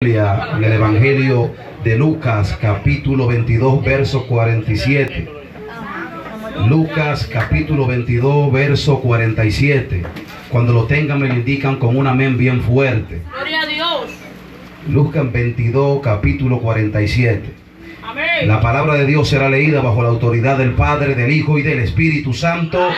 En el Evangelio de Lucas, capítulo 22, verso 47. Lucas, capítulo 22, verso 47. Cuando lo tengan me lo indican con un amén bien fuerte. Gloria a Dios. Lucas 22, capítulo 47. Amén. La palabra de Dios será leída bajo la autoridad del Padre, del Hijo y del Espíritu Santo.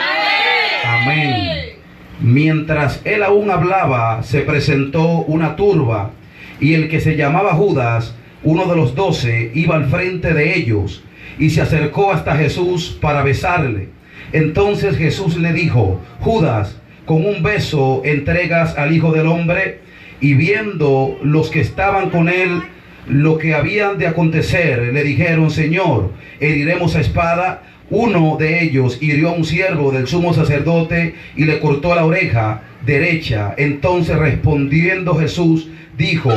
Amén. Mientras él aún hablaba, se presentó una turba, y el que se llamaba Judas, uno de los 12, iba al frente de ellos, y se acercó hasta Jesús para besarle. Entonces Jesús le dijo: Judas, ¿con un beso entregas al Hijo del Hombre? Y viendo los que estaban con él lo que habían de acontecer, le dijeron: Señor, ¿heriremos a espada? Uno de ellos hirió a un siervo del sumo sacerdote y le cortó la oreja derecha. Entonces respondiendo Jesús dijo: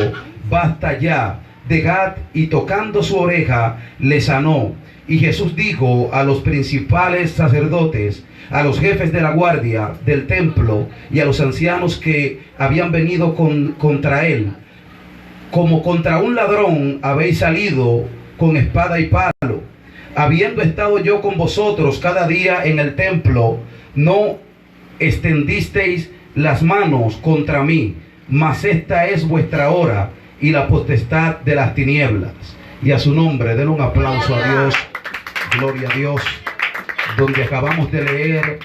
basta ya, dejad. Y tocando su oreja le sanó. Y Jesús dijo a los principales sacerdotes, a los jefes de la guardia del templo y a los ancianos que habían venido contra él: como contra un ladrón habéis salido con espada y palo. Habiendo estado yo con vosotros cada día en el templo, no extendisteis las manos contra mí, mas esta es vuestra hora y la potestad de las tinieblas. Y a su nombre den un aplauso a Dios. Gloria a Dios. Donde acabamos de leer,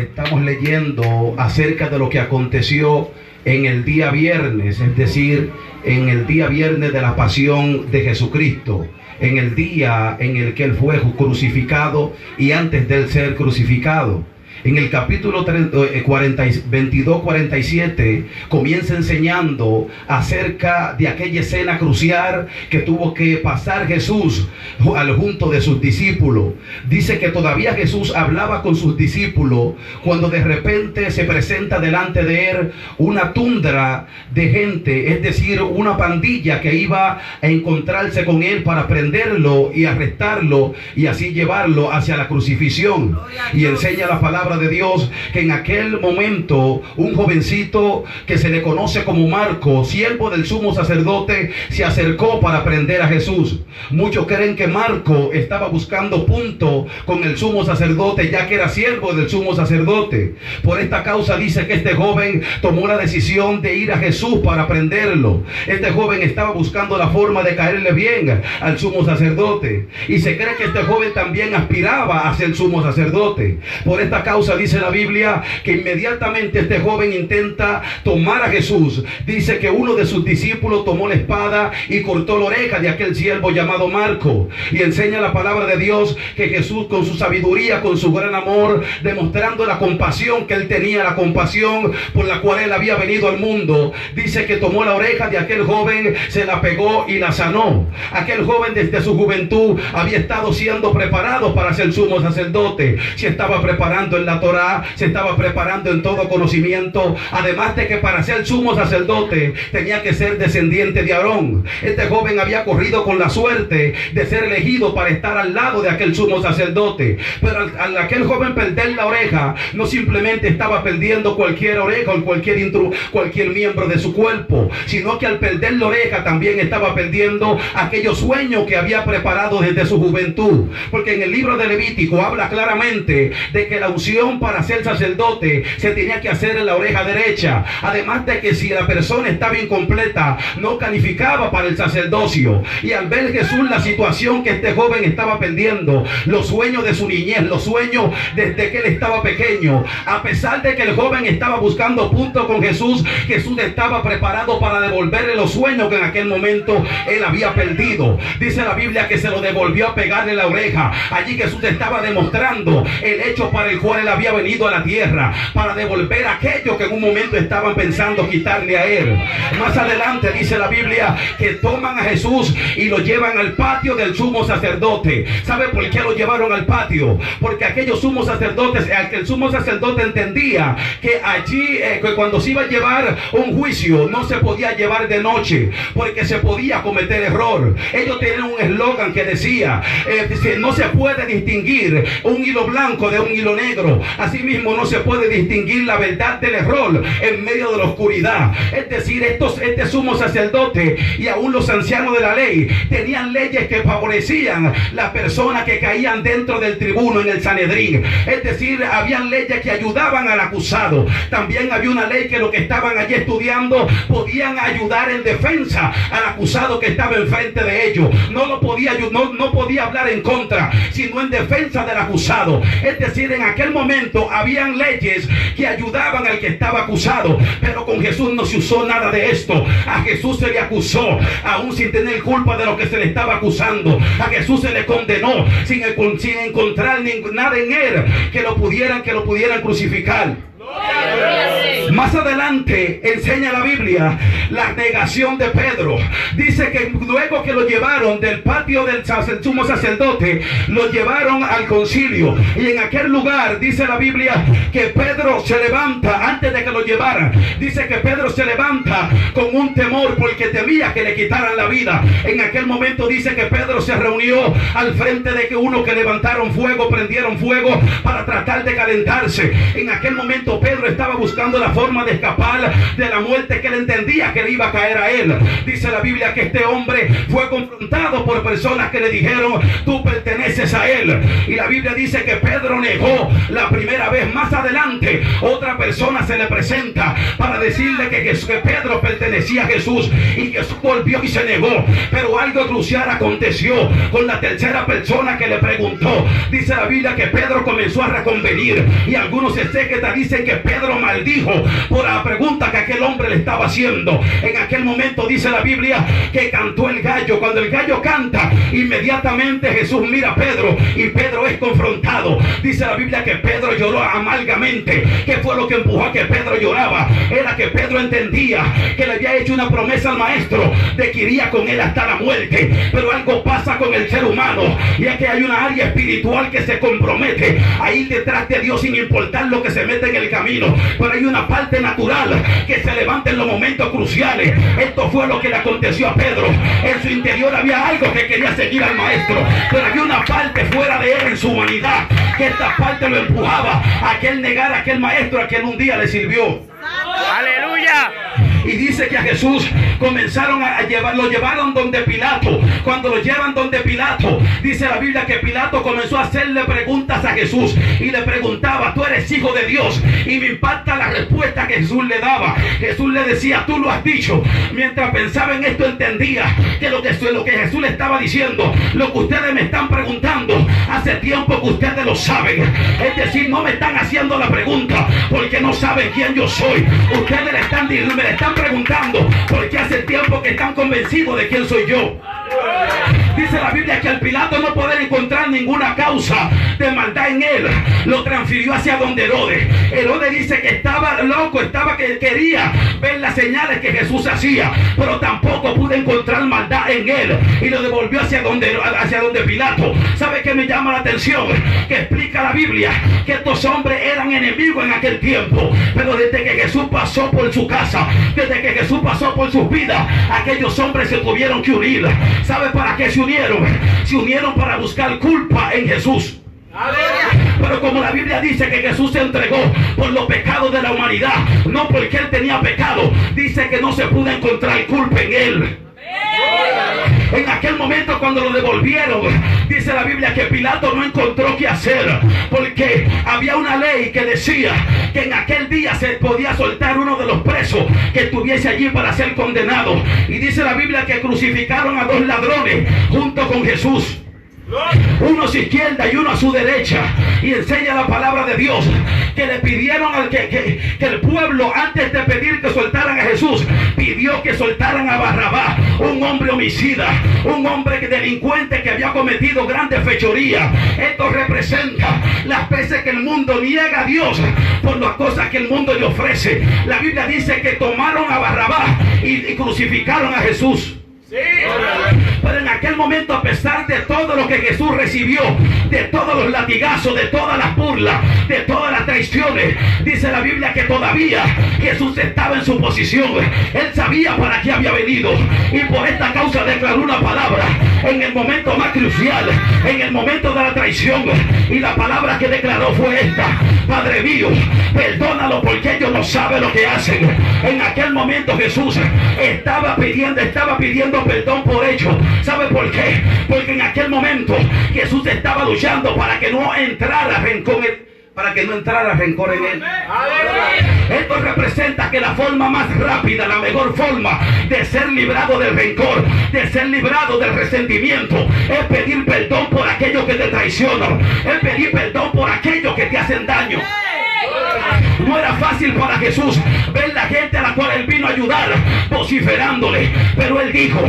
estamos leyendo acerca de lo que aconteció en el día viernes, es decir, en el día viernes de la pasión de Jesucristo, en el día en el que él fue crucificado y antes de él ser crucificado. En el capítulo 22-47 comienza enseñando acerca de aquella escena crucial que tuvo que pasar Jesús junto de sus discípulos. Dice que todavía Jesús hablaba con sus discípulos cuando de repente se presenta delante de él una tundra de gente, es decir, una pandilla que iba a encontrarse con él para prenderlo y arrestarlo y así llevarlo hacia la crucifixión. Y enseña la palabra de Dios que en aquel momento un jovencito que se le conoce como Marco, siervo del sumo sacerdote, se acercó para prender a Jesús. Muchos creen que Marco estaba buscando punto con el sumo sacerdote, ya que era siervo del sumo sacerdote. Por esta causa dice que este joven tomó la decisión de ir a Jesús para prenderlo. Este joven estaba buscando la forma de caerle bien al sumo sacerdote, y se cree que este joven también aspiraba a ser sumo sacerdote. Por esta causa dice la Biblia que inmediatamente este joven intenta tomar a Jesús. Dice que uno de sus discípulos tomó la espada y cortó la oreja de aquel siervo llamado Marco. Y enseña la palabra de Dios que Jesús, con su sabiduría, con su gran amor, demostrando la compasión que él tenía, la compasión por la cual él había venido al mundo, dice que tomó la oreja de aquel joven, se la pegó y la sanó. Aquel joven desde su juventud había estado siendo preparado para ser sumo sacerdote. Se estaba preparando en la Torá, se estaba preparando en todo conocimiento, además de que para ser sumo sacerdote tenía que ser descendiente de Aarón. Este joven había corrido con la suerte de ser elegido para estar al lado de aquel sumo sacerdote, pero al aquel joven perder la oreja, no simplemente estaba perdiendo cualquier oreja o cualquier miembro de su cuerpo, sino que al perder la oreja también estaba perdiendo aquellos sueños que había preparado desde su juventud, porque en el libro de Levítico habla claramente de que la unción para ser sacerdote se tenía que hacer en la oreja derecha, además de que si la persona estaba incompleta no calificaba para el sacerdocio. Y al ver Jesús la situación que este joven estaba perdiendo, los sueños de su niñez, los sueños desde que él estaba pequeño, a pesar de que el joven estaba buscando punto con Jesús, Jesús estaba preparado para devolverle los sueños que en aquel momento él había perdido. Dice la Biblia que se lo devolvió a pegarle la oreja. Allí Jesús estaba demostrando el hecho para el cual él había venido a la tierra, para devolver aquello que en un momento estaban pensando quitarle a él. Más adelante dice la Biblia que toman a Jesús y lo llevan al patio del sumo sacerdote. ¿Sabe por qué lo llevaron al patio? Porque aquellos sumos sacerdotes, que el sumo sacerdote entendía que allí que cuando se iba a llevar un juicio no se podía llevar de noche, porque se podía cometer error. Ellos tenían un eslogan que decía no se puede distinguir un hilo blanco de un hilo negro. claro. Asimismo, no se puede distinguir la verdad del error en medio de la oscuridad. Es decir, este sumo sacerdote y aún los ancianos de la ley tenían leyes que favorecían las personas que caían dentro del tribuno en el Sanedrín. Es decir, habían leyes que ayudaban al acusado. También había una ley que los que estaban allí estudiando podían ayudar en defensa al acusado que estaba enfrente de ellos. No podía hablar en contra, sino en defensa del acusado. Es decir, en aquel momento habían leyes que ayudaban al que estaba acusado, pero con Jesús no se usó nada de esto. A Jesús se le acusó aún sin tener culpa de lo que se le estaba acusando. A Jesús se le condenó sin encontrar nada en él que lo pudieran crucificar. Más adelante enseña la Biblia la negación de Pedro. Dice que luego que lo llevaron del patio del sumo sacerdote, lo llevaron al concilio, y en aquel lugar dice la Biblia que Pedro se levanta. Antes de que lo llevaran, dice que Pedro se levanta con un temor porque temía que le quitaran la vida. En aquel momento dice que Pedro se reunió al frente de que uno que levantaron fuego, prendieron fuego para tratar de calentarse. En aquel momento Pedro estaba buscando la forma de escapar de la muerte que él entendía que le iba a caer a él. Dice la Biblia que este hombre fue confrontado por personas que le dijeron: tú perteneces a él. Y la Biblia dice que Pedro negó la primera vez. Más adelante otra persona se le presenta para decirle que Pedro pertenecía a Jesús, y Jesús volvió y se negó. Pero algo crucial aconteció con la tercera persona que le preguntó. Dice la Biblia que Pedro comenzó a reconvenir, y algunos exégetas dicen que Pedro maldijo por la pregunta que aquel hombre le estaba haciendo. En aquel momento dice la Biblia que cantó el gallo. Cuando el gallo canta, inmediatamente Jesús mira a Pedro y Pedro es confrontado. Dice la Biblia que Pedro lloró amargamente. ¿Qué fue lo que empujó a que Pedro lloraba? Era que Pedro entendía que le había hecho una promesa al maestro de que iría con él hasta la muerte. Pero algo pasa con el ser humano, y es que hay una área espiritual que se compromete a ir detrás de Dios sin importar lo que se mete en el camino. Pero hay una parte natural que se levanta en los momentos cruciales. Esto fue lo que le aconteció a Pedro. En su interior había algo que quería seguir al maestro, pero había una parte fuera de él en su humanidad, que esta parte lo empujaba a que él negara a aquel maestro a quien un día le sirvió. ¡Aleluya! Y dice que a Jesús lo llevaron donde Pilato. Cuando lo llevan donde Pilato, dice la Biblia que Pilato comenzó a hacerle preguntas a Jesús y le preguntaba: tú eres hijo de Dios. Y me impacta la respuesta que Jesús le daba. Jesús le decía: tú lo has dicho. Mientras pensaba en esto, entendía que lo que Jesús le estaba diciendo, lo que ustedes me están preguntando, hace tiempo que ustedes lo saben. Es decir, no me están haciendo la pregunta porque no saben quién yo soy. Ustedes me le están preguntando porque hace tiempo que están convencidos de quién soy yo. Dice la Biblia que al Pilato no poder encontrar ninguna causa de maldad en él, lo transfirió hacia donde Herodes. Herodes dice que estaba loco, que quería ver las señales que Jesús hacía, pero tampoco pudo encontrar maldad en él, y lo devolvió hacia donde Pilato. ¿Sabe qué me llama la atención? Que explica la Biblia que estos hombres eran enemigos en aquel tiempo, pero desde que Jesús pasó por su casa, desde que Jesús pasó por sus vidas, aquellos hombres se tuvieron que unir. ¿Sabe para qué se unieron? Se unieron para buscar culpa en Jesús. Pero como la Biblia dice que Jesús se entregó por los pecados de la humanidad, no porque él tenía pecado, dice que no se pudo encontrar culpa en él. En aquel momento, cuando lo devolvieron, dice la Biblia que Pilato no encontró qué hacer, porque había una ley que decía que en aquel día se podía soltar uno de los presos que estuviese allí para ser condenado. Y dice la Biblia que crucificaron a dos ladrones junto con Jesús, uno a su izquierda y uno a su derecha. Y enseña la palabra de Dios que le pidieron que el pueblo, antes de pedir que soltaran a Jesús, pidió que soltaran a Barrabás, un hombre homicida, un hombre delincuente que había cometido grandes fechorías. Esto representa las veces que el mundo niega a Dios por las cosas que el mundo le ofrece. La Biblia dice que tomaron a Barrabás y crucificaron a Jesús. Sí. Pero en en aquel momento, a pesar de todo lo que Jesús recibió, de todos los latigazos, de todas las burlas, de todas las traiciones, dice la Biblia que todavía Jesús estaba en su posición. Él sabía para qué había venido, y por esta causa declaró una palabra en el momento más crucial, en el momento de la traición, y la palabra que declaró fue esta: Padre mío, perdónalo porque ellos no saben lo que hacen. En aquel momento Jesús estaba pidiendo perdón por ellos. ¿Sabe por qué? Porque en aquel momento Jesús estaba luchando para que no entrara rencor en él. Esto representa que la forma más rápida, la mejor forma de ser librado del rencor, de ser librado del resentimiento, es pedir perdón por aquellos que te traicionan, es pedir perdón por aquellos que te hacen daño. No era fácil para Jesús ver la gente a la cual él vino a ayudar vociferándole, pero él dijo: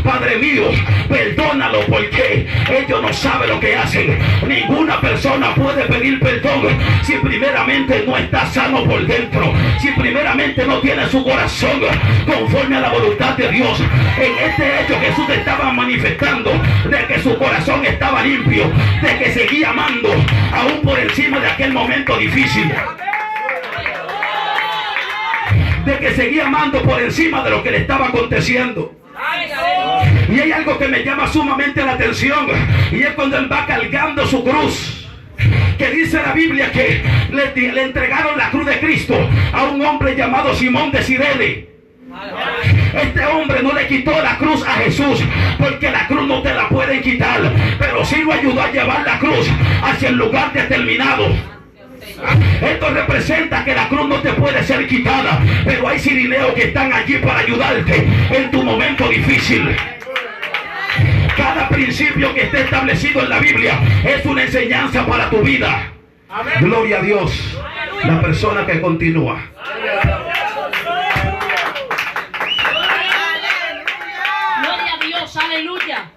Padre mío, perdónalo porque ellos no saben lo que hacen. Ninguna persona puede pedir perdón si primeramente no está sano por dentro, si primeramente no tiene su corazón conforme a la voluntad de Dios. En este hecho Jesús estaba manifestando de que su corazón estaba limpio, de que seguía amando aún por encima de aquel momento difícil, de que seguía amando por encima de lo que le estaba aconteciendo. Y hay algo que me llama sumamente la atención, y es cuando él va cargando su cruz, que dice la Biblia que le entregaron la cruz de Cristo a un hombre llamado Simón de Cirene. Este hombre no le quitó la cruz a Jesús, porque la cruz no te la pueden quitar, pero sí lo ayudó a llevar la cruz hacia el lugar determinado. Esto representa que la cruz no te puede ser quitada, pero hay cirineos que están allí para ayudarte en tu momento difícil. Cada principio que esté establecido en la Biblia es una enseñanza para tu vida. Gloria a Dios. La persona que continúa. Gloria a Dios, aleluya.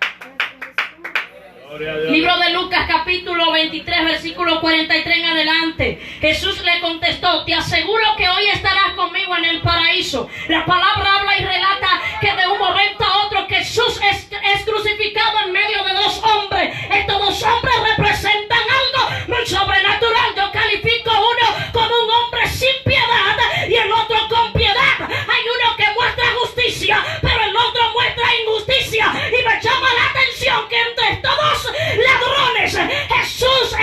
Libro de Lucas, capítulo 23, versículo 43 en adelante. Jesús le contestó: te aseguro que hoy estarás conmigo en el paraíso. La palabra habla y relata que de un momento a otro Jesús es crucificado en medio de dos hombres. Estos dos hombres representan algo muy sobrenatural. Yo califico uno como un hombre sin piedad y el otro con piedad. Hay uno que muestra justicia, pero el otro muestra injusticia. Y me llama la atención que entre estos dos ladrones, Jesús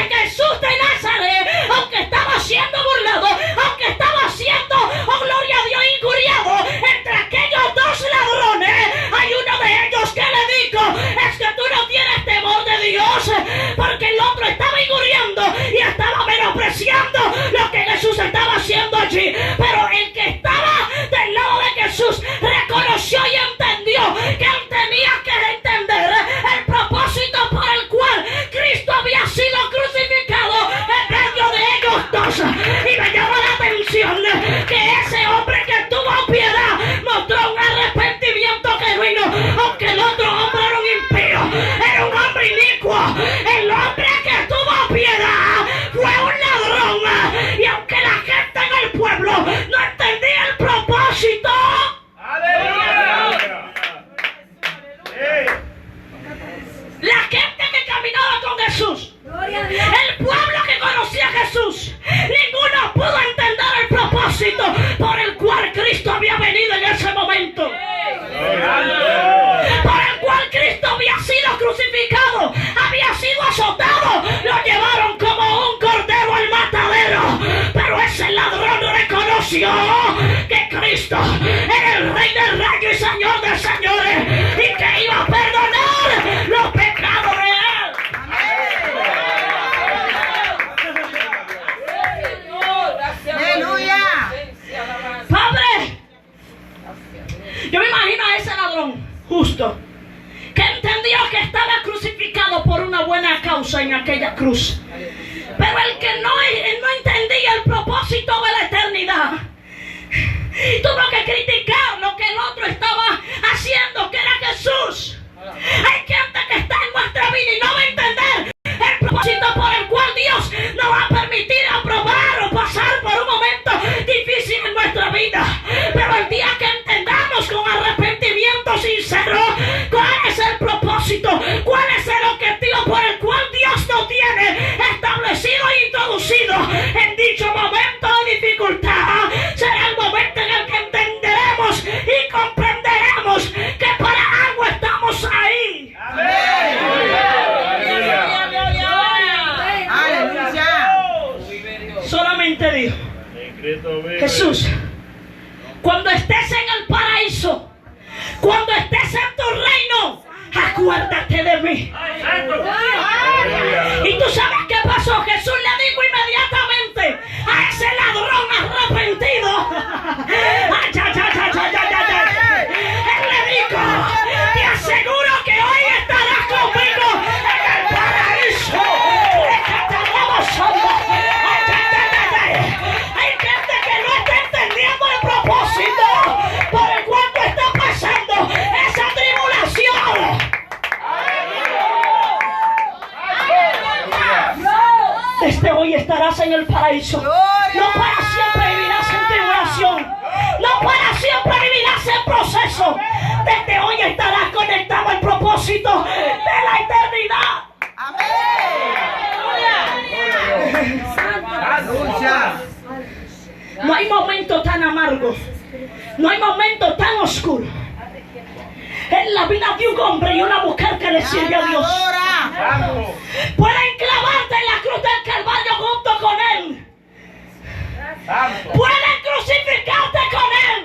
de Nazaret, aunque estaba siendo burlado, aunque estaba siendo, oh gloria a Dios, injuriado, entre aquellos dos ladrones hay uno de ellos que le dijo: es que tú no tienes temor de Dios, porque el otro estaba injuriando y estaba menospreciando lo que Jesús estaba haciendo allí, pero el que estaba del lado de Jesús reconoció y entendió que él tenía que entender el propósito por el cual Cristo había sido crucificado en medio de ellos dos. Y me llama la atención que ese hombre que tuvo piedad mostró un arrepentimiento genuino, aunque el otro hombre era un impío, era un hombre inicuo. El hombre que tuvo piedad fue un ladrón, y aunque la gente en el pueblo no entendía el propósito, la gente que caminaba con Jesús, el pueblo que conocía a Jesús, ninguno pudo entender el propósito por el cual Cristo había venido en ese momento, por el cual Cristo había sido crucificado, había sido azotado, lo llevaron como un cordero al matadero, pero ese ladrón reconoció que Cristo era el Rey del Rey y Señor de señores, y que iba a perdonar los pecados de él. ¡Aleluya! Padre, yo me imagino a ese ladrón justo que entendió que estaba crucificado por una buena causa en aquella cruz, pero el que no entendía el propósito de la eternidad tuvo que criticar lo que el otro estaba haciendo, que era Jesús. Hay gente que está en nuestra vida y no va a entender el propósito por el cual Dios nos va a permitir aprobar o pasar por un momento difícil en nuestra vida. Pero el día que entendamos con arrepentimiento sincero cuál es el propósito el paraíso. No para siempre vivirás en tribulación. No para siempre vivirás en proceso. Desde hoy estarás conectado al propósito de la eternidad. No hay momento tan amargo, no hay momento tan oscuro en la vida de un hombre y una mujer que le sirve a Dios. Pueden clavarte en la cruz del Calvario junto con Él. Pueden crucificarte con Él.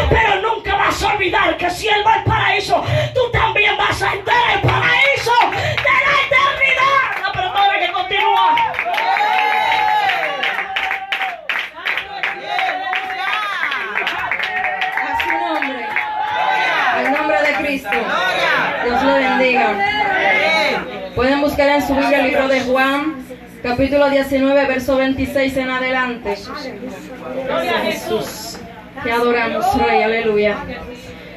Pero nunca vas a olvidar que si Él va al paraíso, tú también vas a entrar al paraíso de la eternidad. La palabra que continúa. A su nombre. En nombre de Cristo. Dios lo bendiga. Pueden buscar en su Biblia el libro de Juan, capítulo 19, verso 26 en adelante. Gloria a Jesús. Te adoramos, Rey, aleluya.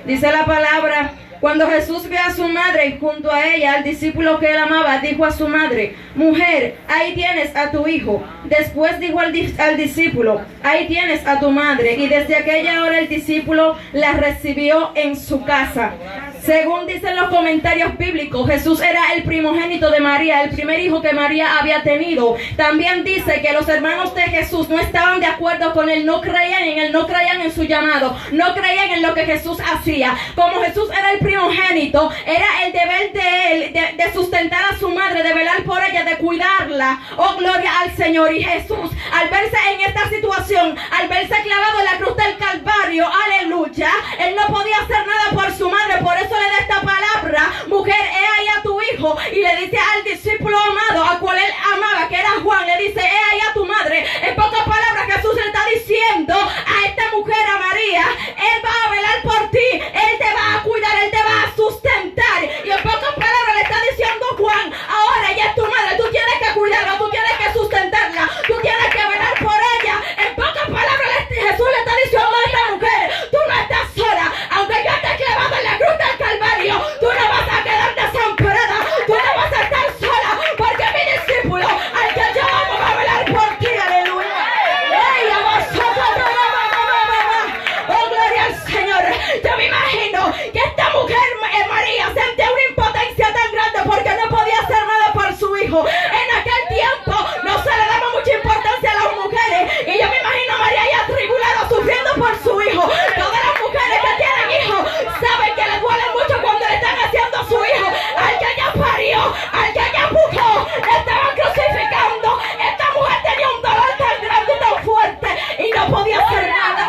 Dice la palabra: cuando Jesús vio a su madre y junto a ella al discípulo que él amaba, dijo a su madre: mujer, ahí tienes a tu hijo. Después dijo al discípulo: ahí tienes a tu madre. Y desde aquella hora el discípulo la recibió en su casa. Según dicen los comentarios bíblicos, Jesús era el primogénito de María, el primer hijo que María había tenido. También dice que los hermanos de Jesús no estaban de acuerdo con él, no creían en él, no creían en su llamado, no creían en lo que Jesús hacía. Como Jesús era el primogénito, era el deber de él de sustentar a su madre, de velar por ella, de cuidarla. Oh, gloria al Señor. Y Jesús, al verse en esta situación, al verse clavado en la cruz del Calvario, aleluya, él no podía hacer nada por su madre. Por eso le da esta palabra: mujer, he ahí a tu hijo. Y le dice al discípulo amado, a cual él amaba, que era Juan, le dice: he ahí a tu madre. En pocas palabras, Jesús le está diciendo a esta mujer, a María: él va a velar por ti, él te va a cuidar, él te va a sustentar. Y en pocas palabras le está diciendo Juan: ahora ella es tu madre, tú tienes que cuidarla, tú tienes que sustentarla, tú tienes que velar por ella. En pocas palabras Jesús le está diciendo a esta mujer: tú no estás sola, aunque yo esté clavado en la cruz del Calvario, tú no vas a quedar desamparada, tú no vas a estar sola, porque mi discípulo, al que yo amo, va a velar por ti, aleluya. Oh, gloria al Señor. Yo me imagino que esta mujer, María, sentía una impotencia tan grande porque no podía hacer nada por su hijo. En aquel tiempo no se le daba mucha importancia a las mujeres, y yo me imagino a María ya atribulada, sufriendo por su hijo. Todas las mujeres que tienen hijos saben que les duele mucho cuando le están haciendo a su hijo, al que ella parió, al que ella empujó, le estaban crucificando. Esta mujer tenía un dolor tan grande y tan fuerte y no podía hacer nada.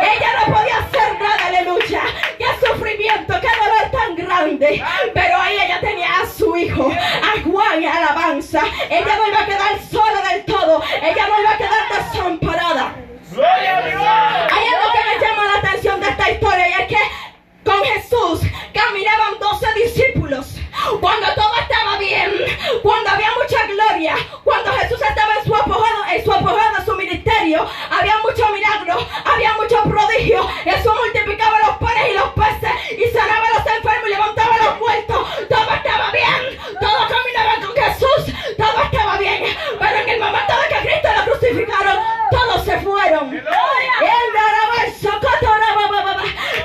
Ella no podía hacer nada, aleluya. Qué sufrimiento, qué dolor tan grande. Pero ahí ella tenía a su hijo, a Juan, alabanza. Ella no iba a quedar sola del todo, ella no iba a quedar desamparada. Hay algo que me llama la atención de esta historia, y es que con Jesús caminaban 12 discípulos. Cuando todo estaba bien, cuando había mucha gloria, cuando Jesús estaba en su apogeo de su ministerio, había mucho milagro, había mucho prodigio. Jesús multiplicaba los panes y los peces, y sanaba a los enfermos y levantaba a los muertos. Todo estaba bien, todos caminaban con Jesús, todo estaba bien. Pero en el momento de que Cristo lo crucificaron, todos se fueron.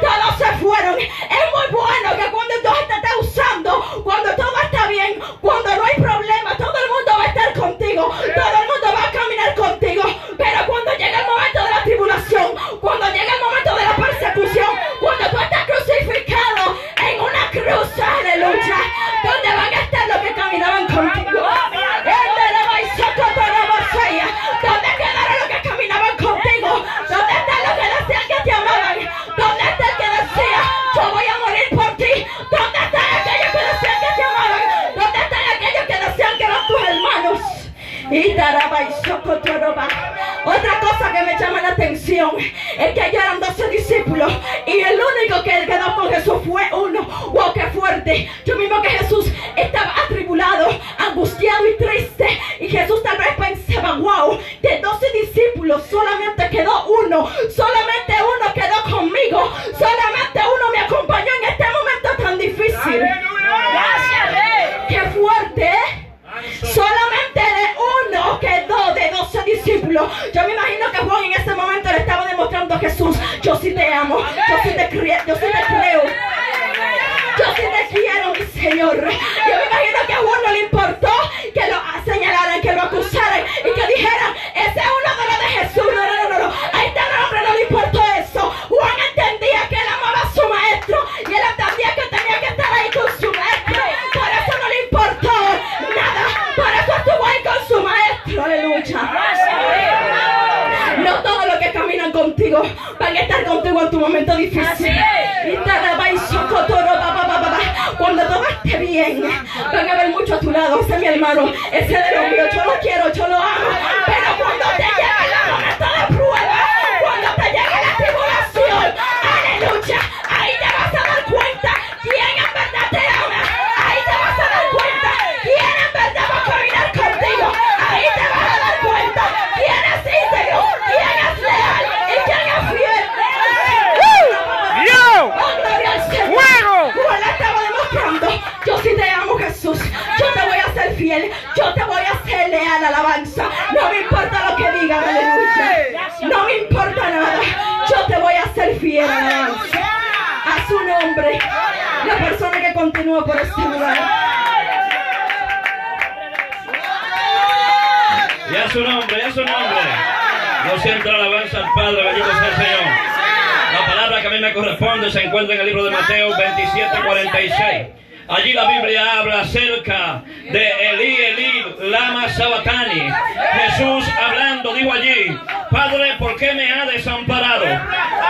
Todos se fueron. Es muy bueno que cuando Dios te está usando, cuando todo está bien, cuando no hay problema, todo el mundo va a estar contigo, todo el mundo va a caminar contigo. Pero cuando llega el momento de la tribulación, cuando llega el momento de la persecución, cuando tú estás crucificado en una cruz, aleluya, ¿dónde van a estar los que caminaban contigo? ¿Dónde quedaron los que caminaban contigo? ¿Dónde están los que decían que te amaban? ¿Dónde está el que decía: yo voy a morir por ti? ¿Dónde están aquellos que decían que te amaban? ¿Dónde están aquellos que decían que eran tus hermanos? Otra cosa que me llama la atención es que ellos eran 12 discípulos y el único que quedó con Jesús fue uno. ¡Wow, qué fuerte! Yo mismo que Jesús estaba atribulado, angustiado y triste, y Jesús tal vez pensaba: wow, de 12 discípulos solamente quedó uno, solamente uno quedó conmigo, solamente uno me acompañó en este momento tan difícil. ¡Gracias! ¡Qué fuerte! Solamente de uno Señor. Yo me imagino que a Juan no le importó que lo señalaran, que lo acusaran y que dijeran, ese es uno de los de Jesús. No. A este hombre no le importó eso. Juan entendía que él amaba a su maestro y él entendía que tenía que estar ahí con su maestro. Por eso no le importó nada. Por eso estuvo ahí con su maestro. Aleluya. No todos los que caminan contigo van a estar contigo en tu momento difícil. Cuando todo esté bien, van a ver mucho a tu lado. Ese es mi hermano, ese de los míos. Yo lo quiero, yo lo amo. Pero cuando te llegue el momento de prueba, cuando te llegue la tribulación, aleluya, ahí te vas a dar cuenta quién en verdad te ama. Ahí te vas a dar cuenta quién en verdad va a caminar contigo. Ahí te vas a dar cuenta quién es íntegro, quién es leal y quién es fiel. ¡Oh, gloria al Señor! Juan le estaba demostrando, yo sí te amo, Jesús. Yo te voy a ser fiel, yo te voy a ser leal, alabanza. No me importa lo que digan, aleluya. No me importa nada, yo te voy a ser fiel, alabanza. A su nombre, la persona que continúa por este lugar. Y a su nombre, a su nombre. Yo siento la alabanza al Padre, bendito sea el Señor. La palabra que a mí me corresponde se encuentra en el libro de Mateo 27:46. Allí la Biblia habla acerca de Elí, Elí, lama sabactani. Jesús hablando dijo allí, Padre, ¿por qué me ha desamparado?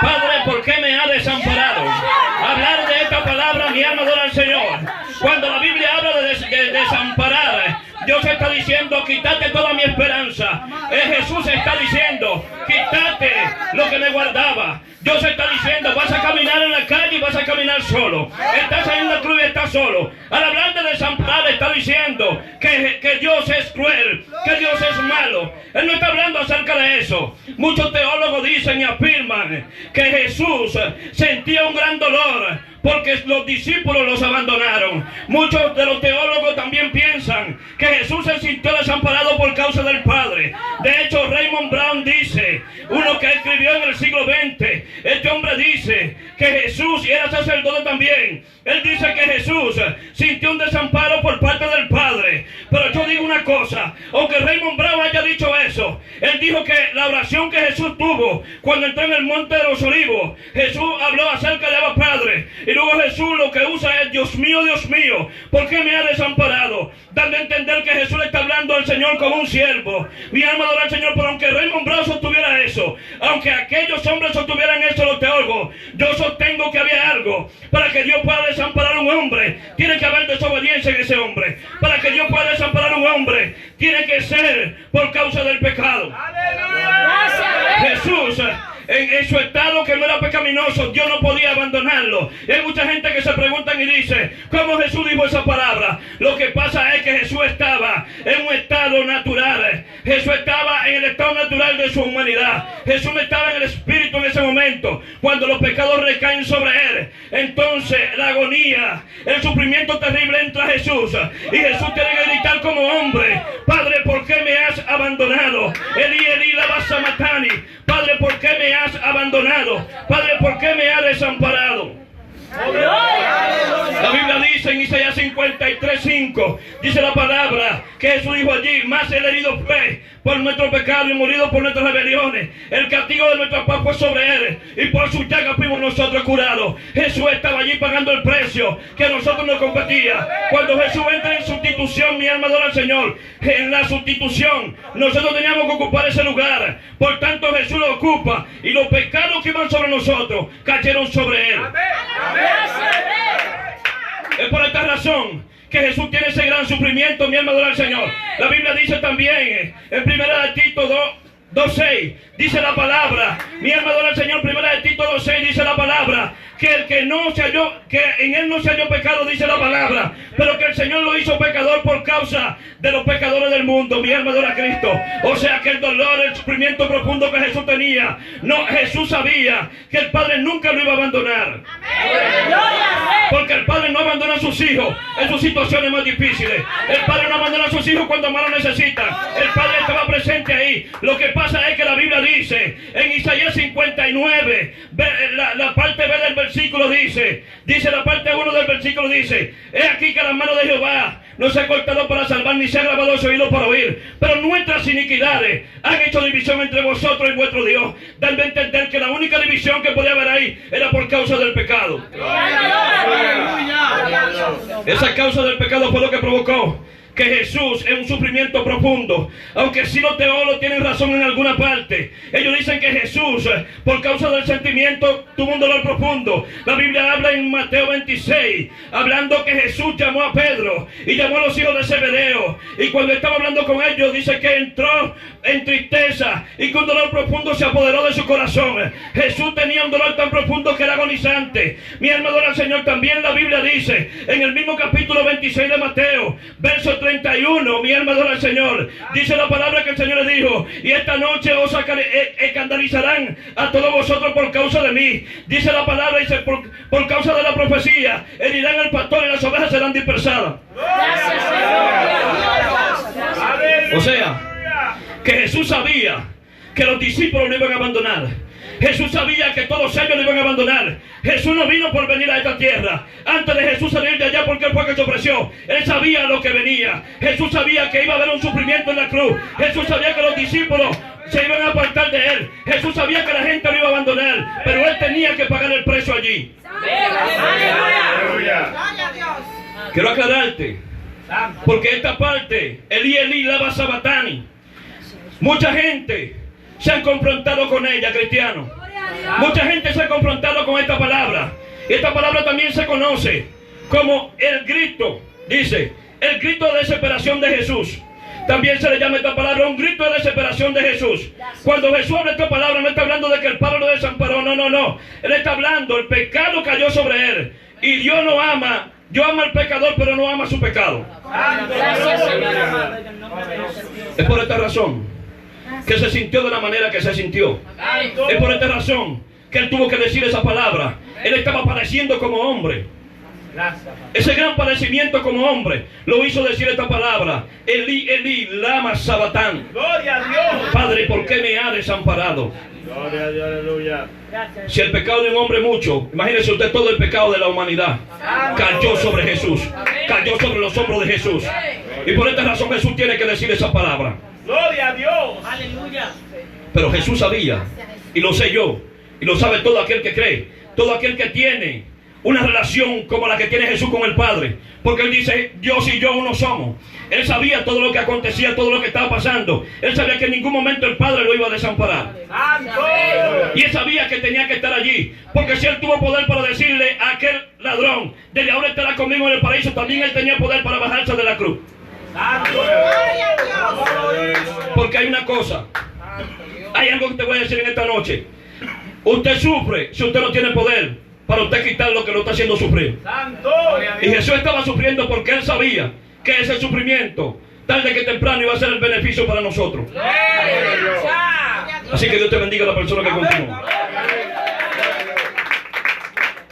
Padre, ¿por qué me ha desamparado? Hablar de esta palabra, mi alma adora al Señor. Cuando la Biblia habla de desamparar, Dios está diciendo, quítate toda mi esperanza. Jesús está diciendo, quítate lo que me guardaba. Dios está diciendo, vas a caminar en la calle y vas a caminar solo. Estás ahí en la cruz y estás solo. Al hablar de desamparar está diciendo que Dios es cruel, que Dios es malo. Él no está hablando acerca de eso. Muchos teólogos dicen y afirman que Jesús sentía un gran dolor porque los discípulos los abandonaron. Muchos de los teólogos también piensan que Jesús se sintió desamparado por causa del Padre. De hecho, Raymond Brown dice, uno que escribió en el siglo XX, este hombre dice que Jesús, y era sacerdote también, él dice que Jesús sintió un desamparo por parte del Padre. Pero yo digo una cosa, aunque Raymond Brown haya dicho eso, él dijo que la oración que Jesús tuvo cuando entró en el monte de los olivos, Jesús habló acerca de Abba Padre. Y luego Jesús lo que usa es, Dios mío, ¿por qué me ha desamparado? Dando a entender que Jesús le está hablando al Señor como un siervo. Mi alma adora al Señor, pero aunque Raymond Brown sostuviera eso, aunque aquellos hombres sostuvieran eso, los teólogos, yo sostengo que había algo. Para que Dios pueda desamparar a un hombre, tiene que haber desobediencia en ese hombre. Para que Dios pueda desamparar a un hombre, tiene que ser por causa del pecado. Jesús, en su estado que no era pecaminoso, Dios no podía abandonarlo. Y hay mucha gente que se preguntan y dice, ¿cómo Jesús dijo esa palabra? Lo que pasa es que Jesús estaba en un estado natural. Jesús estaba en el estado natural de su humanidad. Jesús no estaba en el espíritu en ese momento. Cuando los pecados recaen sobre él, entonces la agonía, el sufrimiento terrible entra a Jesús. Y Jesús tiene que gritar como hombre, Padre, ¿por qué me has abandonado? Elí, Elí, lama sabactani. Padre, ¿por qué me has abandonado? Padre, ¿por qué me has desamparado? La Biblia dice en Isaías 53:5, dice la palabra que Jesús dijo allí, más el herido fue por nuestro pecado y morido por nuestras rebeliones. El castigo de nuestra paz fue sobre él y por su llaga fuimos nosotros curados. Jesús estaba allí pagando el precio que a nosotros nos competía. Cuando Jesús entra en sustitución, mi alma adora al Señor, en la sustitución nosotros teníamos que ocupar ese lugar. Por tanto Jesús lo ocupa y los pecados que iban sobre nosotros cayeron sobre él. Es por esta razón que Jesús tiene ese gran sufrimiento, mi alma adora al Señor. La Biblia dice también en 1 Tito 2:6, dice la palabra, mi alma adora al Señor. 1 Tito 2:6 dice la palabra que el que no se halló, que en él no se halló pecado, dice la palabra, pero que el Señor lo hizo pecador por causa de los pecadores del mundo. Mi alma adora a Cristo. O sea que el dolor, el sufrimiento profundo que Jesús tenía, no, Jesús sabía que el Padre nunca lo iba a abandonar. Amén. Porque el padre no abandona a sus hijos en sus situaciones más difíciles. El padre no abandona a sus hijos cuando más lo necesitan. El padre estaba presente ahí. Lo que pasa es que la Biblia dice en Isaías 59, la parte B del versículo dice la parte 1 del versículo dice: he aquí que la mano de Jehová no se ha cortado para salvar, ni se ha grabado su oído para oír, pero nuestras iniquidades han hecho división entre vosotros y vuestro Dios, dando a entender que la única división que podía haber ahí era por causa del pecado. Esa causa del pecado fue lo que provocó que Jesús es un sufrimiento profundo. Aunque sí los teólogos tienen razón en alguna parte, ellos dicen que Jesús, por causa del sentimiento, tuvo un dolor profundo. La Biblia habla en Mateo 26, hablando que Jesús llamó a Pedro y llamó a los hijos de Zebedeo, y cuando estaba hablando con ellos dice que entró en tristeza y que un dolor profundo se apoderó de su corazón. Jesús tenía un dolor tan profundo que era agonizante. Mi alma adora al Señor. También la Biblia dice en el mismo capítulo 26 de Mateo, verso 31, mi alma adora al Señor, dice la palabra que el Señor le dijo: y esta noche os escandalizarán a todos vosotros por causa de mí. Dice la palabra, dice, por causa de la profecía herirán al pastor y las ovejas serán dispersadas. O sea, que Jesús sabía que los discípulos lo iban a abandonar. Jesús sabía que todos ellos lo iban a abandonar. Jesús no vino por venir a esta tierra. Antes de Jesús salir de allá, porque él fue que se ofreció, él sabía lo que venía. Jesús sabía que iba a haber un sufrimiento en la cruz. Jesús sabía que los discípulos se iban a apartar de él. Jesús sabía que la gente lo iba a abandonar, pero él tenía que pagar el precio allí. Quiero aclararte, porque esta parte, Elí lama sabatani, mucha gente se han confrontado con ella, cristiano. Mucha gente se ha confrontado con esta palabra. Y esta palabra también se conoce como el grito. Dice, el grito de desesperación de Jesús. También se le llama esta palabra un grito de desesperación de Jesús. Cuando Jesús habla esta palabra, no está hablando de que el Padre lo desamparó. No. Él está hablando, el pecado cayó sobre él. Y Dios no ama. Dios ama al pecador, pero no ama su pecado. Es por esta razón que se sintió de la manera que se sintió. Es por esta razón que él tuvo que decir esa palabra. Él estaba padeciendo como hombre. Ese gran padecimiento como hombre lo hizo decir esta palabra: Elí, Elí, lama sabatán. Gloria a Dios. Padre, ¿por qué me ha desamparado? Gloria a Dios, aleluya. Si el pecado de un hombre mucho, imagínese usted todo el pecado de la humanidad cayó sobre Jesús, cayó sobre los hombros de Jesús. Y por esta razón Jesús tiene que decir esa palabra. Gloria a Dios. Aleluya. Pero Jesús sabía, y lo sé yo, y lo sabe todo aquel que cree, todo aquel que tiene una relación como la que tiene Jesús con el Padre. Porque él dice, Dios y yo uno somos. Él sabía todo lo que acontecía, todo lo que estaba pasando. Él sabía que en ningún momento el Padre lo iba a desamparar. ¡Santo! Y él sabía que tenía que estar allí. Porque si él tuvo poder para decirle a aquel ladrón, desde ahora estará conmigo en el paraíso, también él tenía poder para bajarse de la cruz. ¡Santo! Porque hay una cosa, hay algo que te voy a decir en esta noche. Usted sufre si usted no tiene poder para usted quitar lo que lo está haciendo sufrir. ¡Santo! Y Jesús estaba sufriendo porque él sabía que ese sufrimiento, tarde que temprano, iba a ser el beneficio para nosotros. Así que Dios te bendiga a la persona que continúa.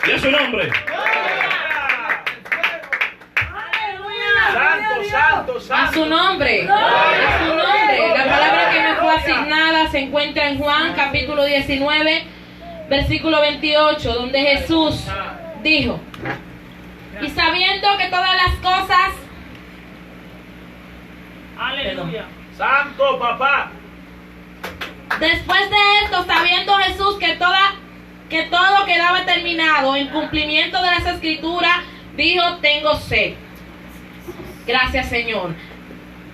Y a su nombre. ¡Santo, santo! A su nombre. A su nombre. La palabra que me fue asignada se encuentra en Juan capítulo 19, versículo 28, donde Jesús dijo: y sabiendo que todas las cosas... ¡Aleluya! ¡Santo, papá! Después de esto, sabiendo Jesús que todo quedaba terminado en cumplimiento de las Escrituras, dijo: tengo sed. Gracias, Señor.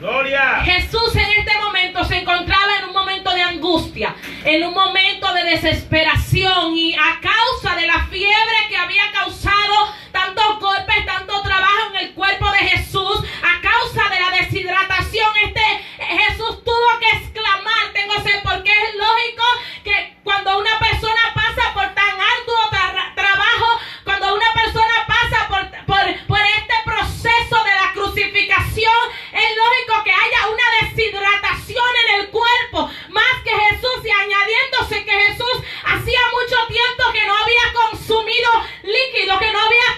¡Gloria! Jesús en este momento se encontraba en un momento de angustia, en un momento de desesperación, y a causa de la fiebre que había causado tantos golpes, tanto trabajo en el cuerpo de Jesús, a causa de la deshidratación, Jesús tuvo que exclamar: tengo sed, porque es lógico que cuando una persona pasa por tan arduo trabajo, cuando una persona pasa por este proceso de la crucificación, es lógico que haya una deshidratación en el cuerpo, más que Jesús, y añadiéndose que Jesús hacía mucho tiempo que no había consumido líquido, que no había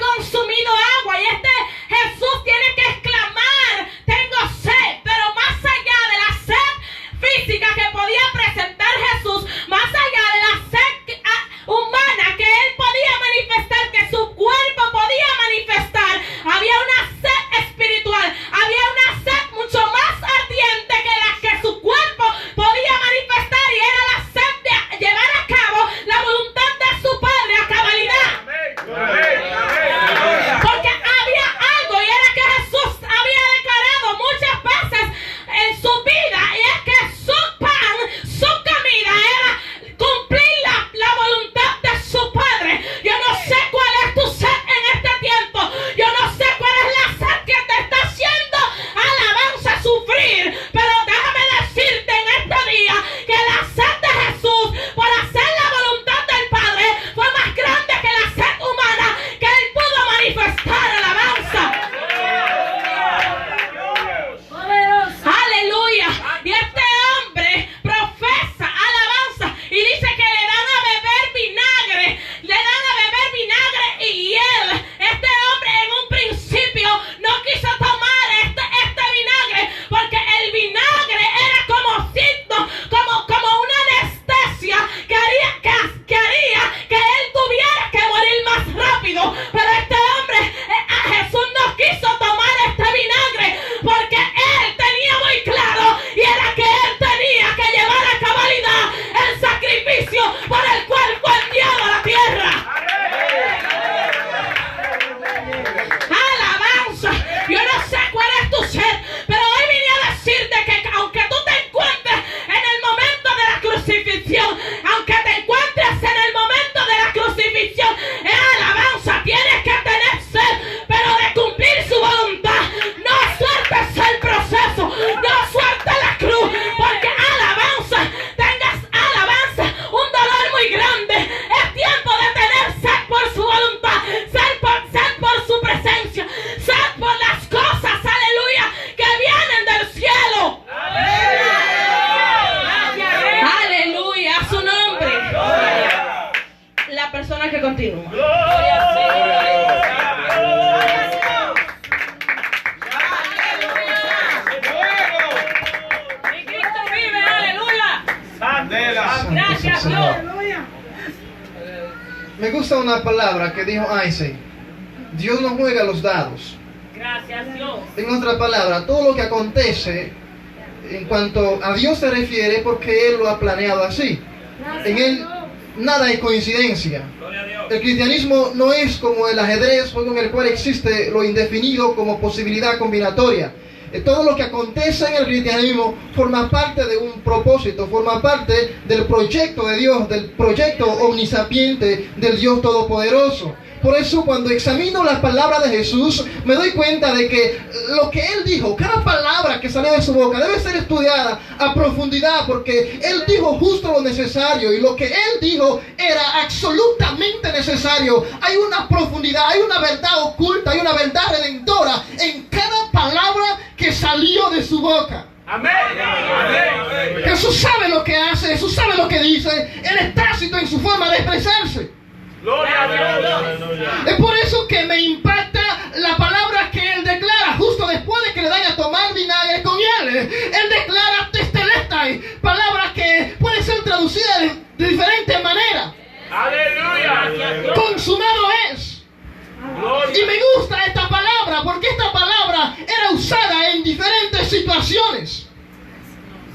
Me gusta una palabra que dijo Isaac. Dios no juega los dados. Gracias, Dios. En otra palabra, todo lo que acontece en cuanto a Dios se refiere, porque Él lo ha planeado así. En Él nada es coincidencia. El cristianismo no es como el ajedrez, juego en el cual existe lo indefinido como posibilidad combinatoria. Todo lo que acontece en el cristianismo forma parte de un propósito, forma parte del proyecto de Dios, del proyecto omnisapiente del Dios Todopoderoso. Por eso, cuando examino las palabras de Jesús, me doy cuenta de que lo que Él dijo, cada palabra que salió de su boca debe ser estudiada a profundidad, porque Él dijo justo lo necesario, y lo que Él dijo era absolutamente necesario. Hay una profundidad, hay una verdad oculta, hay una verdad redentora en cada palabra que salió de su boca. Amén. Amén. Jesús sabe lo que hace, Jesús sabe lo que dice. Él es tácito en su forma de expresarse. Gloria a Dios. Es por eso que me impacta la palabra que Él declara justo después de que le dan a tomar vinagre con hiel. Él declara testelestai, palabra que puede ser traducida de diferentes maneras. Aleluya. Consumado es. Y me gusta esta palabra porque esta palabra era usada en diferentes situaciones.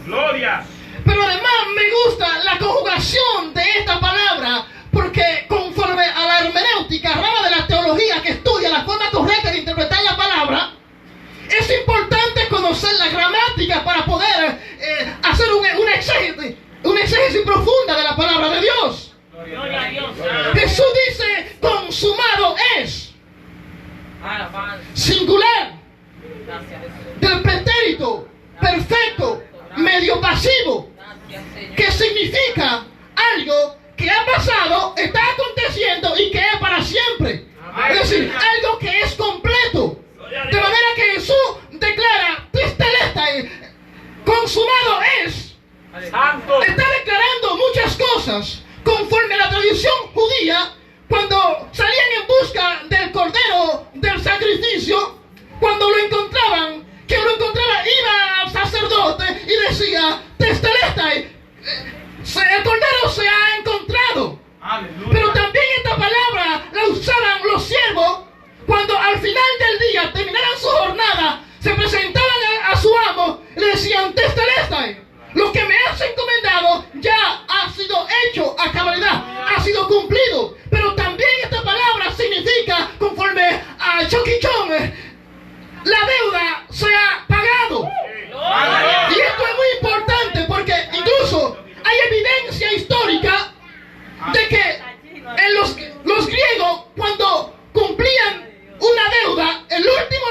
Gloria. Pero además me gusta la conjugación de esta palabra, porque conforme a la hermenéutica, rama de la teología que estudia la forma correcta de interpretar la palabra, es importante conocer la gramática para poder hacer una exégesis profunda de la palabra de Dios. Gloria a Dios. Jesús dice, consumado es. Singular. Del pretérito perfecto, medio pasivo, que significa algo que ha pasado, está aconteciendo y que es para siempre. Es decir, algo que es completo. De manera que Jesús declara, testelestai, consumado es. Santo. Está declarando muchas cosas conforme a la tradición judía. Cuando salían en busca del cordero del sacrificio, cuando lo encontraban, iba al sacerdote y decía, testelestai, el cordero se ha encontrado. Aleluya. Pero también esta palabra la usaban los siervos cuando al final del día terminaran su jornada, se presentaban a su amo y le decían, testelestai, lo que me has encomendado ya ha sido hecho a cabalidad, ha sido cumplido. Pero también esta palabra significa, conforme a Choquichón, la deuda se ha pagado. Y esto es muy importante porque incluso hay evidencia histórica de que en los griegos, cuando cumplían una deuda, el último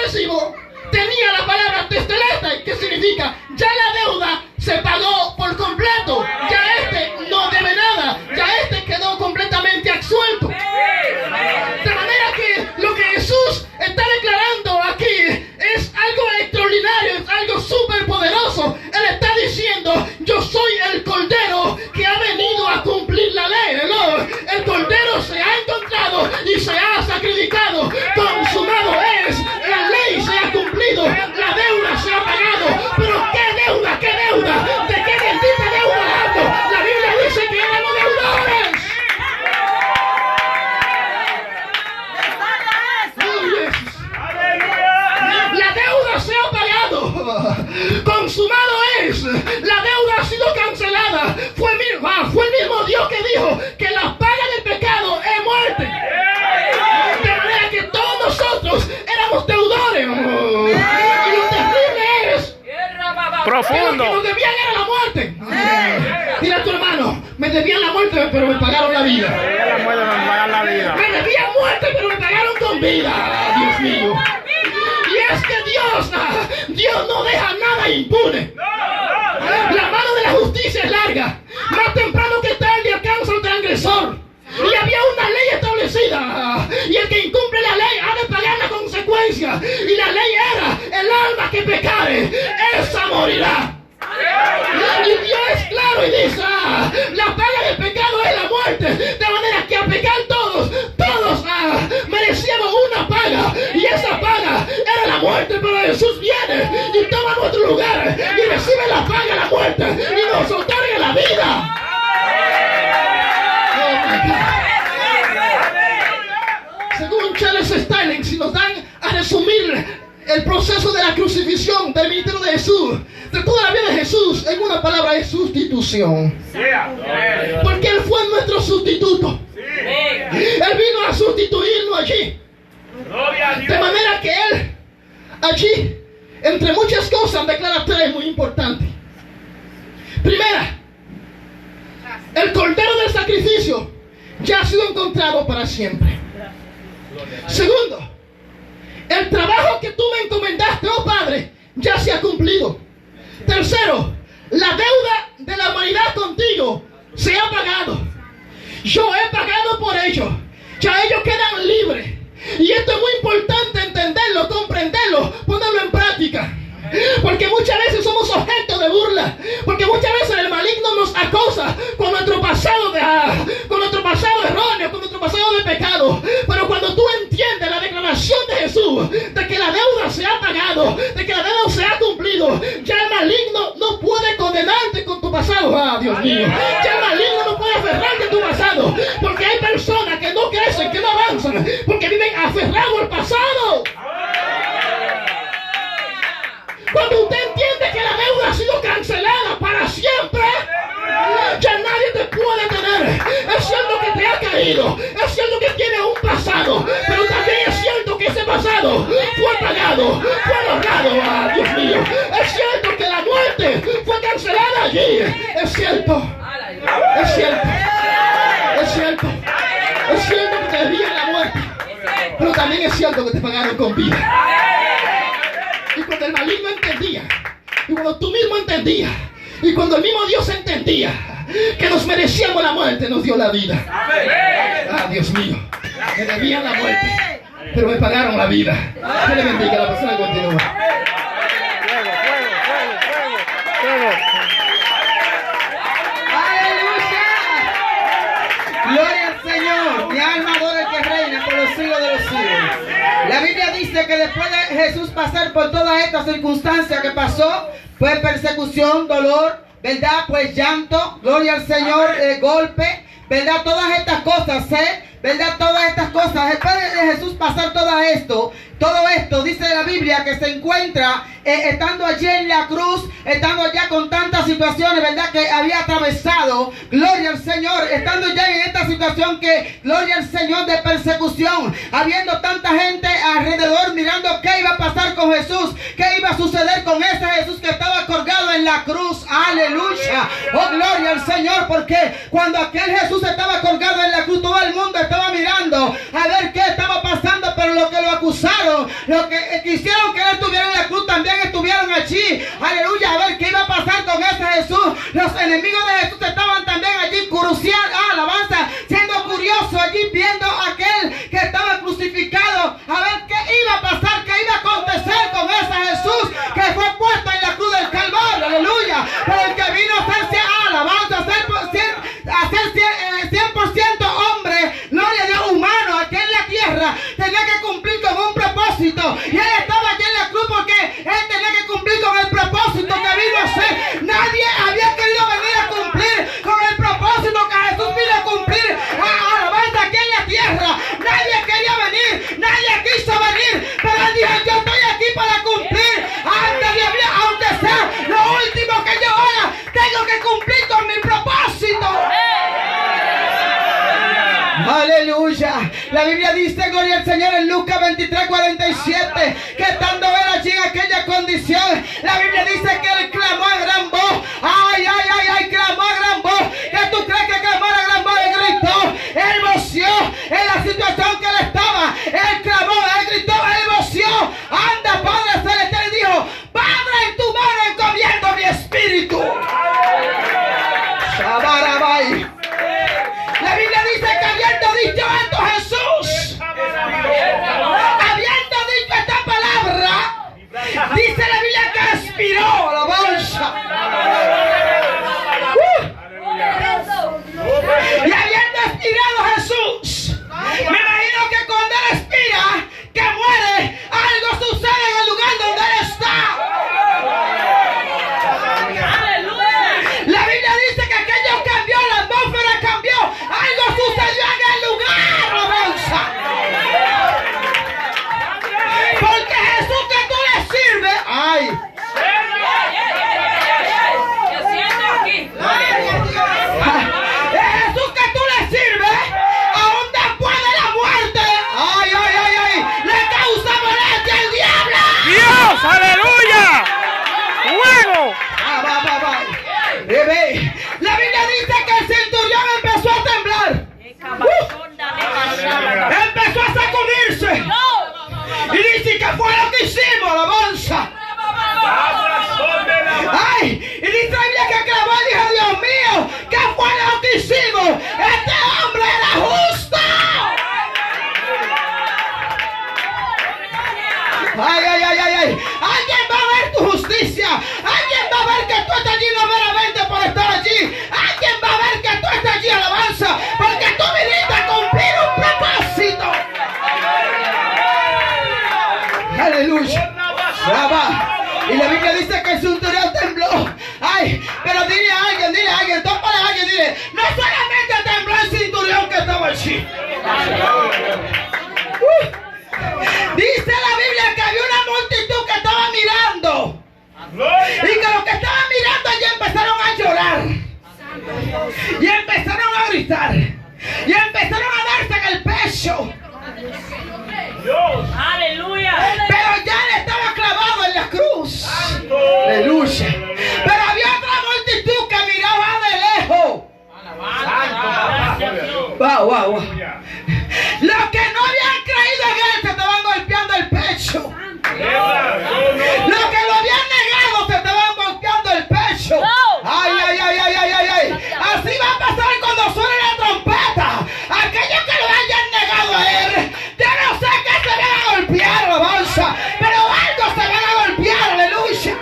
recibo tenía la palabra testelestai, que significa ya la deuda se pagó por completo, ya este no debe nada, ya este quedó completamente absuelto. De manera que lo que Jesús está declarando aquí es algo extraordinario, es algo súper poderoso. Él está diciendo, yo soy el cordero que ha venido a cumplir la ley. No, el cordero se ha encontrado y se ha sacrificado. Consumado es, la ley se ha cumplido, la deuda se ha pagado. Pero ¿qué deuda? ¿Qué deuda? ¿De qué bendita deuda hablo? La Biblia dice que éramos deudores. La deuda se ha pagado. Consumado es. La deuda ha sido cancelada. Fue el mismo Dios que dijo que la paga del pecado es muerte. De manera que todos nosotros éramos deudores. Y lo terrible es Profundo. que nos debían era la muerte. Dile a tu hermano, me debían la muerte, pero me pagaron la vida. Me debían muerte, pero me pagaron con vida. Dios mío. Y es que Dios no deja nada impune. La mano de la justicia es larga. Más temprano que tarde alcanza al transgresor. Y había una ley establecida. Y el que incumple la ley ha de pagar la consecuencia. Y la ley era, el alma que pecare, esa morirá. Y Dios es claro y dice, la paga del pecado es la muerte. De manera que a pecar todos merecíamos una paga. Y esa paga era la muerte. Pero Jesús viene y toma nuestro lugar y recibe la paga, la muerte, y nos otorga la vida. Oh my God. el proceso de la crucifixión, del ministerio de Jesús, de toda la vida de Jesús, en una palabra es sustitución. Porque Él fue nuestro sustituto. Él vino a sustituirnos allí. De manera que Él, allí, entre muchas cosas, declara tres muy importantes. Primera, el cordero del sacrificio ya ha sido encontrado para siempre. Segundo, el trabajo que tú me encomendaste, oh Padre, ya se ha cumplido. Tercero, la deuda de la humanidad contigo se ha pagado. Yo he pagado por ellos. Ya ellos quedan libres. Y esto es muy importante entenderlo, comprenderlo, ponerlo en práctica. Porque muchas veces somos objeto de burla. Porque muchas veces el maligno nos acosa con nuestro pasado erróneo, con nuestro pasado de pecado. Pero cuando tú entiendes la declaración de Jesús, de que la deuda se ha pagado, de que la deuda se ha cumplido, ya el maligno no puede condenarte con tu pasado. Ah, Dios mío. Ya el maligno no puede aferrarte a tu pasado. Porque hay personas que no crecen, que no avanzan, porque viven aferrados al pasado. Cuando usted entiende que la deuda ha sido cancelada para siempre, ya nadie te puede tener. Es cierto que te ha caído, es cierto que tiene un pasado, pero también es cierto que ese pasado fue pagado, fue honrado. Ah, Dios mío. Es cierto que la muerte fue cancelada allí. Es cierto, es cierto, es cierto, es cierto que te debían la muerte, pero también es cierto que te pagaron con vida. Y cuando el maligno entendía, y cuando tú mismo entendías, y cuando el mismo Dios entendía que nos merecíamos la muerte, nos dio la vida. Ah, Dios mío, me debían la muerte, pero me pagaron la vida. Que le bendiga, la persona continúa. ¡Aleluya! Gloria al Señor. Mi alma adora al que reina por los siglos de los siglos. La Biblia dice que después de Jesús pasar por todas estas circunstancias que pasó, pues persecución, dolor, ¿verdad? Pues llanto, gloria al Señor, golpe, ¿verdad? Todas estas cosas, ¿verdad? Todas estas cosas. Después de Jesús pasar todo esto, dice la Biblia que se encuentra estando allí en la cruz, estando allá con tantas situaciones, ¿verdad? Que había atravesado, gloria al Señor, estando ya en esta situación que, gloria al Señor, de persecución, habiendo tanta gente alrededor mirando qué iba a pasar con Jesús, qué iba a suceder con ese Jesús que estaba colgado en la cruz. Aleluya, oh gloria al Señor, porque cuando aquel Jesús estaba colgado en la cruz, todo el mundo estaba mirando a ver qué estaba pasando, pero lo que lo acusaron, lo que quisieron que él estuviera en la cruz, también estuvieron allí, aleluya, a ver qué iba a pasar con ese Jesús. Los enemigos de Jesús estaban también allí, crucial, alabanza, siendo curiosos allí, viendo a aquel que estaba crucificado, a ver qué iba a pasar, qué iba a acontecer con ese Jesús que fue puesto en la cruz del Calvario, aleluya, pero el que vino a hacerse alabanza, a ser 100% hombre, gloria a Dios, humano, aquí en la tierra, tenía que cumplir con un propósito, y él estaba allí en la cruz porque él tenía que cumplir con el propósito que vino a hacer. Nadie había querido venir a cumplir con el propósito que Jesús vino a cumplir, alabanza, aquí en la tierra. Nadie quería venir, nadie quiso venir, pero él dijo: yo estoy aquí para cumplir, aunque sea lo último que yo haga, tengo que cumplir con mi propósito. Aleluya. La Biblia dice, gloria al Señor, en Lucas 23:47, que estando él allí en aquella condición, la Biblia dice que él clamó a gran voz. Ay, ay, ay, ay, clamó a gran voz. ¿Qué tú crees que clamó a gran voz? Él gritó, él voció en la situación que él estaba. Él clamó, él gritó, él voció. Anda, Padre Celestial, y dijo: Padre, en tu mano encomiendo mi espíritu. Shabarabai. La Biblia dice que habiendo dicho esto Jesús, habiendo dicho esta palabra, dice la Biblia que expiró la bolsa. Y habiendo expirado Jesús, me imagino Ay, ay, ay, ay, ay. Alguien va a ver tu justicia. Alguien va a ver que tú estás allí no meramente por estar allí. Alguien va a ver que tú estás allí, alabanza, porque tú viniste a cumplir un propósito. Aleluya. Brava. Y la Biblia dice que el centurión tembló. Ay, pero dile a alguien, tópale a alguien, dile, no solamente tembló el centurión que estaba allí. Dice la Biblia que había una multitud que estaba mirando. Y que los que estaban mirando allí empezaron a llorar. Y empezaron a gritar. Y empezaron a darse en el pecho. Aleluya. Pero ya él estaba clavado en la cruz. Aleluya. Pero había otra multitud que miraba de lejos. Wow, wow, wow. Los que no habían creído en él se estaban golpeando el pecho. Los que lo habían negado se estaban golpeando el pecho. Ay, ay, ay, ay, ay, ay, ay. Así va a pasar cuando suene la trompeta. Aquellos que lo hayan negado a él, yo no sé qué se van a golpear, alabanza, pero algo se van a golpear, aleluya.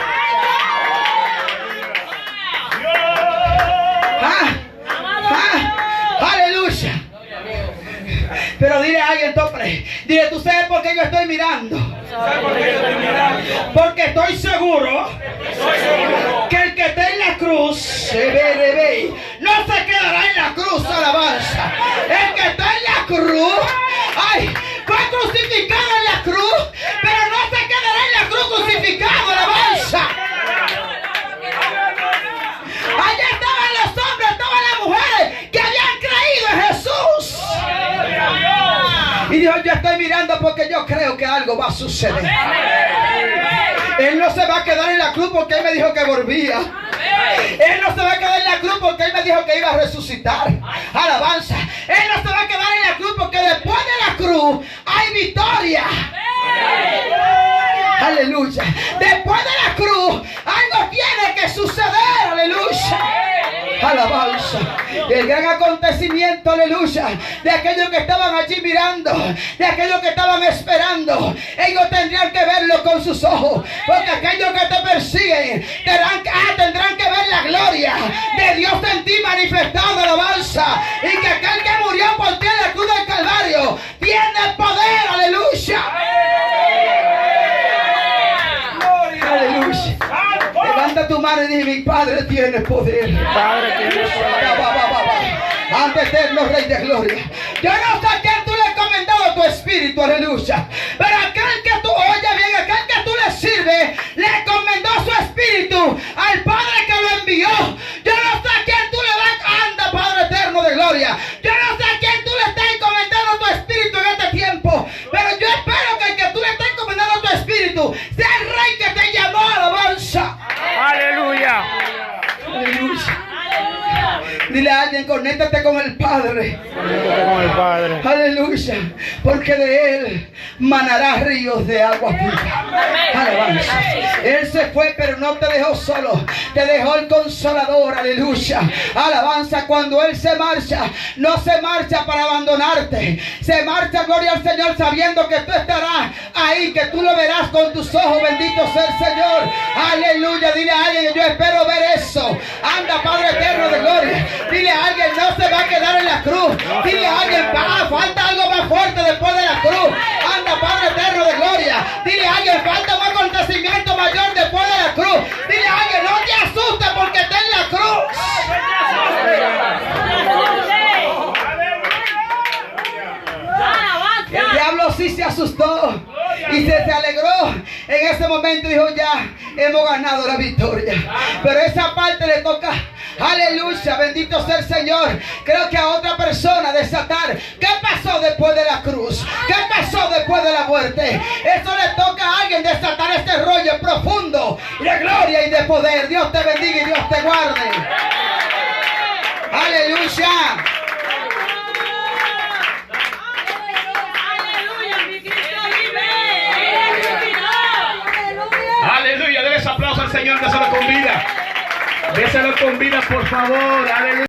Aleluya. Pero dile a alguien, topre, dile, ¿tú sabes por qué yo estoy mirando? Porque estoy seguro que el que está en la cruz no se quedará en la cruz, alabanza. El que está en la cruz, ay, fue crucificado en la cruz, pero no se quedará en la cruz crucificado, alabanza. Allá estaban los hombres, estaban las mujeres que habían creído en Jesús. Y Dios, yo estoy mirando porque yo creo que algo va a suceder. Él no se va a quedar en la cruz porque Él me dijo que volvía. Él no se va a quedar en la cruz porque Él me dijo que iba a resucitar. Alabanza. Él no se va a quedar en la cruz porque después de la cruz hay victoria. Aleluya. Después de la cruz algo tiene que suceder. Aleluya. Alabanza. El gran acontecimiento, aleluya, de aquellos que estaban allí mirando, de aquellos que estaban esperando, ellos tendrían que verlo con sus ojos, porque aquellos que te persiguen tendrán que ver la gloria de Dios en ti manifestado, alabanza, y que aquel que murió por ti en la cruz del Calvario tiene poder, aleluya. Aleluya. Levanta tu mano y dile, mi Padre tiene poder. Mi Padre tiene poder. Ante eterno Rey de Gloria. Yo no sé a quién tú le has encomendado tu espíritu, aleluya. Pero aquel que tú, oye bien, aquel que tú le sirves, le encomendó su espíritu al Padre que lo envió. Yo no sé a quién tú le das, anda Padre eterno de gloria. Yo no sé a quién tú le estás encomendando tu espíritu en este tiempo. Pero yo espero que el que tú le estás encomendando tu espíritu sea el Rey que te llamó a alabanza. Aleluya. Aleluya. Dile a alguien, conéctate con el Padre. Con el Padre. Aleluya. Porque de Él manará ríos de agua viva. Alabanza. Él se fue, pero no te dejó solo. Te dejó el Consolador. Aleluya. Alabanza. Cuando Él se marcha, no se marcha para abandonarte. Se marcha, gloria al Señor, sabiendo que tú estarás ahí, que tú lo verás con tus ojos. Bendito sea el Señor. Aleluya. Dile a alguien, yo espero ver eso. Anda, Padre eterno de gloria. Dile a alguien, no se va a quedar en la cruz. Dile a alguien, falta algo más fuerte después de la cruz. Anda, Padre eterno de gloria. Dile a alguien, falta un acontecimiento mayor después de la cruz. Dile a alguien, no te asustes porque está en la cruz. El diablo sí se asustó y se alegró en ese momento. Dijo, ya hemos ganado la victoria. Pero esa parte le toca, aleluya, bendito sea el Señor. Creo que a otra persona desatar qué pasó después de la cruz, qué pasó después de la muerte. Eso le toca a alguien desatar este rollo profundo de gloria y de poder. Dios te bendiga y Dios te guarde. Aleluya. Aleluya, dale ese aplauso al Señor, déselo con vida. Déselo con vida, por favor. Aleluya.